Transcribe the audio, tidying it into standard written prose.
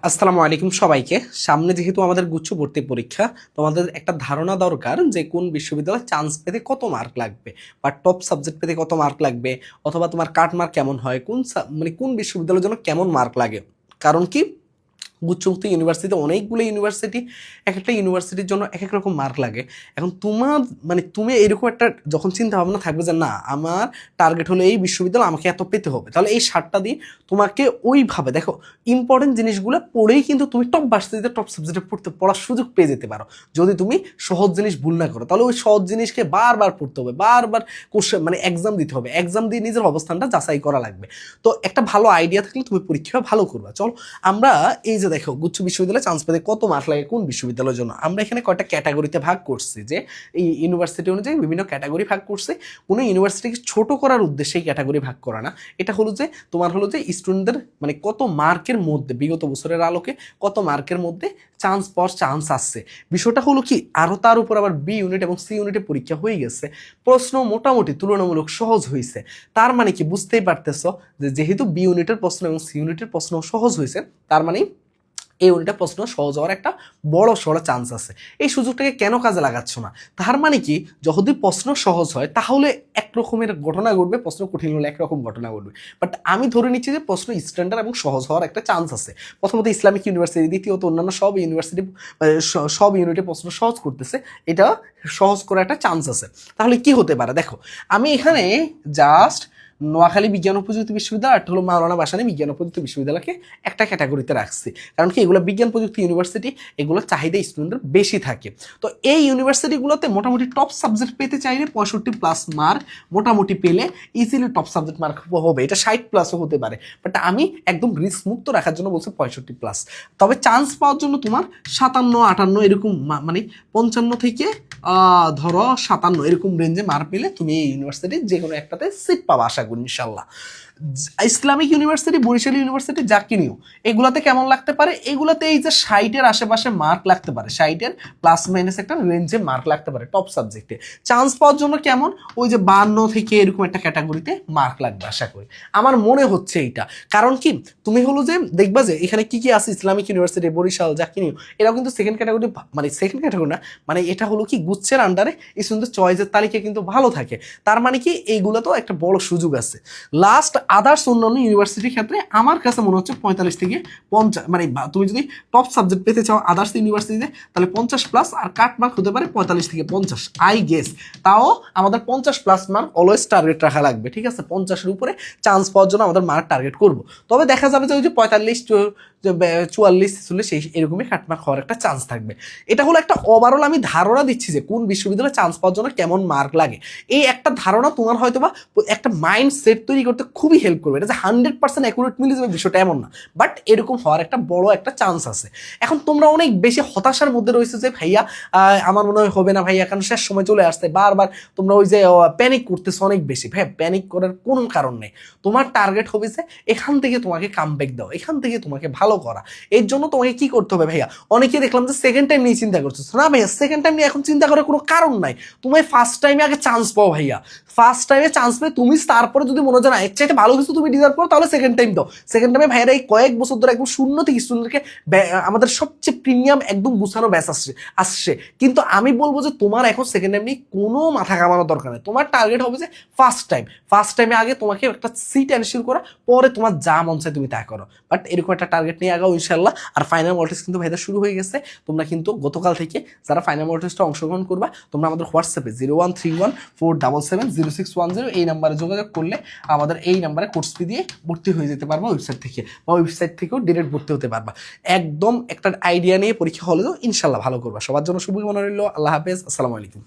আসসালামু আলাইকুম সবাইকে। সামনে যেহেতু আমাদের গুচ্ছ ভর্তি পরীক্ষা, তোমাদের একটা ধারণা দরকার যে কোন বিশ্ববিদ্যালয়ে চান্স পেতে কত মার্ক লাগবে বা টপ সাবজেক্ট পেতে কত মার্ক লাগবে, অথবা তোমার কাট মার্ক কেমন হয়, কোন বিশ্ববিদ্যালয়ের জন্য কেমন মার্ক লাগে। কারণ কি, গুচ্ছভুক্ত ইউনিভার্সিটি অনেকগুলো ইউনিভার্সিটি, এক একটা ইউনিভার্সিটির জন্য এক এক রকম মার্ক লাগে। এখন তুমি এরকম একটা যখন চিন্তা ভাবনা থাকবে যে না, আমার টার্গেট হলো এই বিশ্ববিদ্যালয়, আমাকে এত পেতে হবে, তাহলে এই 7টা দিয়ে তোমাকে ওইভাবে দেখো ইম্পর্টেন্ট জিনিসগুলো পড়েই কিন্তু তুমি টপ ভার্সিটিতে টপ সাবজেক্টে পড়ার সুযোগ পেয়ে যেতে পারো। যদি তুমি সহজ জিনিস ভুল না করো, তাহলে ওই সহজ জিনিসকে বারবার পড়তে হবে, বারবার কোশ্চেন এক্সাম দিতে হবে, এক্সাম দিয়ে নিজের অবস্থানটা যাচাই করা লাগবে। তো একটা ভালো আইডিয়া থাকলে তুমি পরীক্ষা ভালো করবা। চলো আমরা এই যে দেখো গুচ্ছ বিশ্ববিদ্যালয়ে চান্স পেতে কত মার্ক লাগে কোন বিশ্ববিদ্যালয়ের জন্য, আমরা এখানে কয়টা ক্যাটাগরিতে ভাগ করছি, যে এই ইউনিভার্সিটি অনুযায়ী বিভিন্ন ক্যাটাগরি ভাগ করছে। কোনো ইউনিভার্সিটিকে ছোট করার উদ্দেশ্যে এই ক্যাটাগরি ভাগ করা না, এটা হলো যে তোমার হলো যে স্টুডেন্টদের কত মার্কের মধ্যে বিগত বছরের আলোকে কত মার্কের মধ্যে চান্স পাওয়ার চান্স আসছে। বিষয়টা হলো কি, আরও তার উপর আবার বি ইউনিট এবং সি ইউনিটে পরীক্ষা হয়ে গেছে, প্রশ্ন মোটামুটি তুলনামূলক সহজ হয়েছে। তার মানে কি, বুঝতেই পারতেছ যে যেহেতু বি ইউনিটের প্রশ্ন এবং সি ইউনিটের প্রশ্ন সহজ হয়েছে, তার মানে এই ইউনিটের প্রশ্ন সহজ হওয়ার একটা বড় সড়ো চান্স আছে। এই সুযোগটাকে কেন কাজে লাগাচ্ছ না? তার মানে কি, যদি প্রশ্ন সহজ হয় তাহলে এক রকমের ঘটনা ঘটবে, প্রশ্ন কঠিন হলে একরকম ঘটনা ঘটবে। বাট আমি ধরে নিচ্ছি যে প্রশ্ন স্ট্যান্ডার্ড এবং সহজ হওয়ার একটা চান্স আছে। প্রথমত ইসলামিক ইউনিভার্সিটি, দ্বিতীয়ত অন্যান্য সব ইউনিভার্সিটি সব ইউনিটে প্রশ্ন সহজ করতেছে, এটা সহজ করার একটা চান্স আছে। তাহলে কি হতে পারে দেখো, আমি এখানে জাস্ট নোয়াখালী বিজ্ঞান ও প্রযুক্তি বিশ্ববিদ্যালয় আর হলো মাওলানা ভাসানী বিজ্ঞান ও প্রযুক্তি বিশ্ববিদ্যালয়কে একটা ক্যাটাগরিতে রাখছি। কারণ কি, এগুলো বিজ্ঞান প্রযুক্তি ইউনিভার্সিটি, এগুলো চাহিদা স্টুডেন্টদের বেশি থাকে। তো এই ইউনিভার্সিটিগুলোতে মোটামুটি টপ সাবজেক্ট পেতে চাইলে 65+ মার্ক মোটামুটি পেলে ইজিলি টপ সাবজেক্ট মার্ক হবে, এটা 60+ও হতে পারে। বাট আমি একদম রিস্ক মুক্ত রাখার জন্য বলছি 65+। তবে চান্স পাওয়ার জন্য তোমার 57-58 এরকম 55 থেকে ধরো 57 এরকম রেঞ্জে মার্ক পেলে তুমি এই ইউনিভার্সিটির যে কোনো একটাতে সিট পাবা আশা করি ইনশাল্লাহ। ইসলামিক ইউনিভার্সিটি, বরিশাল ইউনিভার্সিটি, জাকিনিউ, এগুলাতে কেমন লাগতে পারে? এগুলাতে এই যে 60-এর আশেপাশে মার্ক লাগতে পারে, 60-এর প্লাস মাইনাস একটা রেঞ্জে মার্ক লাগতে পারে টপ সাবজেক্টে। চান্স পাওয়ার জন্য কেমন, ওই যে 52 থেকে এরকম একটা ক্যাটাগরিতে মার্ক লাগবে আশা করি, আমার মনে হচ্ছে এইটা। কারণ কি, তুমি হলো যে দেখবা যে এখানে কি কি আছে, ইসলামিক ইউনিভার্সিটি, বরিশাল, জাকিনিউ, এরাও কিন্তু সেকেন্ড ক্যাটাগরি, সেকেন্ড ক্যাটাগরি না, এটা হলো কি গুচ্ছের আন্ডারে স্টুডেন্টদের চয়েসের তালিকা কিন্তু ভালো থাকে। তার মানে কি, এইগুলো তো একটা বড় সুযোগ আছে। লাস্ট আদার্স অন্যান্য ইউনিভার্সিটির ক্ষেত্রে আমার কাছে মনে হচ্ছে 45 থেকে 50, তুমি যদি টপ সাবজেক্ট পেতে চাও আদার্স ইউনিভার্সিটিতে, তাহলে 50+ আর কাট মার্ক হতে পারে 45 থেকে 50 আই গেস। তাও আমাদের 50+ মার্ক অলওয়েজ টার্গেট রাখা লাগবে, ঠিক আছে? 50-এর উপরে চান্স পাওয়ার জন্য আমাদের মার্ক টার্গেট করব। তবে দেখা যাবে যে ওই যে 45, 44, 46 এরকমই কাটমার্ক হওয়ার একটা চান্স থাকবে। এটা হলো একটা ওভারঅল আমি ধারণা দিচ্ছি যে কোন বিশ্ববিদ্যালয়ে চান্স পাওয়ার জন্য কেমন মার্ক লাগে। এই একটা ধারণা তোমার হয়তো বা একটা মাইন্ড সেট তৈরি করতে খুবই হেল্প করবে। এটা যে 100% অ্যাকুরেট মিলে যাবে বিষয়টা এমন না, বাট এরকম হওয়ার একটা বড় একটা চান্স আছে। এখন তোমরা অনেক বেশি হতাশার মধ্যে রয়েছে যে ভাইয়া আমার মনে হয় হবে না ভাইয়া, কারণ শেষ সময় চলে আসছে, বারবার তোমরা ওই যে প্যানিক করতেছো অনেক বেশি। ভাইয়া প্যানিক করার কোনো কারণ নেই। তোমার টার্গেট হবে যে এখান থেকে তোমাকে কামব্যাক দাও, এখান থেকে তোমাকে ভালো করা। এর জন্য তোমাকে কি করতে হবে ভাইয়া, অনেকে দেখলাম যে সেকেন্ড টাইম নিয়ে চিন্তা করছো না ভাইয়া, সেকেন্ড টাইম নিয়ে এখন চিন্তা করার কোনো কারণ নাই। তুমি ফার্স্ট টাইমে আগে চান্স পাও ভাইয়া, ফার্স্ট টাইমে চান্স পেয়ে তুমি তারপরে যদি মনে হয় না এর চাইতে ভালো কিছু তুমি ডিজার্ভ করো, তাহলে সেকেন্ড টাইম দাও। সেকেন্ড টাইমে ভাইয়ারা এই কয়েক বছর ধরে একদম শূন্য থেকে স্টুডেন্টকে আমাদের সবচেয়ে প্রিমিয়াম একদম গুছানো ব্যাচ আসছে। কিন্তু আমি বলবো যে তোমার এখন সেকেন্ড টাইম নিয়ে কোনো মাথা ঘামানোর দরকার নেই। তোমার টার্গেট হবে যে ফার্স্ট টাইমে আগে তোমাকে একটা সিট এনশিওর করা, পরে তোমার যা মন চায় তুমি তা করো। বাট এরকম একটা টার্গেট নিয়ে আগাও ইনশাল্লাহ। আর ফাইনাল মক টেস্ট কিন্তু ভাইদের শুরু হয়ে গেছে। তোমরা কিন্তু গতকাল থেকে যারা ফাইনাল মক টেস্টে অংশগ্রহণ করবা, তোমরা আমাদের হোয়াটসঅ্যাপে 0131477610 এই নাম্বারে যোগাযোগ করলে আমাদের এই নাম্বারে কোর্স ফি দিয়ে ভর্তি হয়ে যেতে পারবা ওয়েবসাইট থেকে, বা ওয়েবসাইট থেকেও ডিরেক্ট ভর্তি হতে পারবা। একদম একটা আইডিয়া নিয়ে পরীক্ষা হলেও ইনশাল্লাহ ভালো করবা। সবার জন্য শুভকামনা রইল। আল্লাহ হাফেজ, আসসালামু আলাইকুম।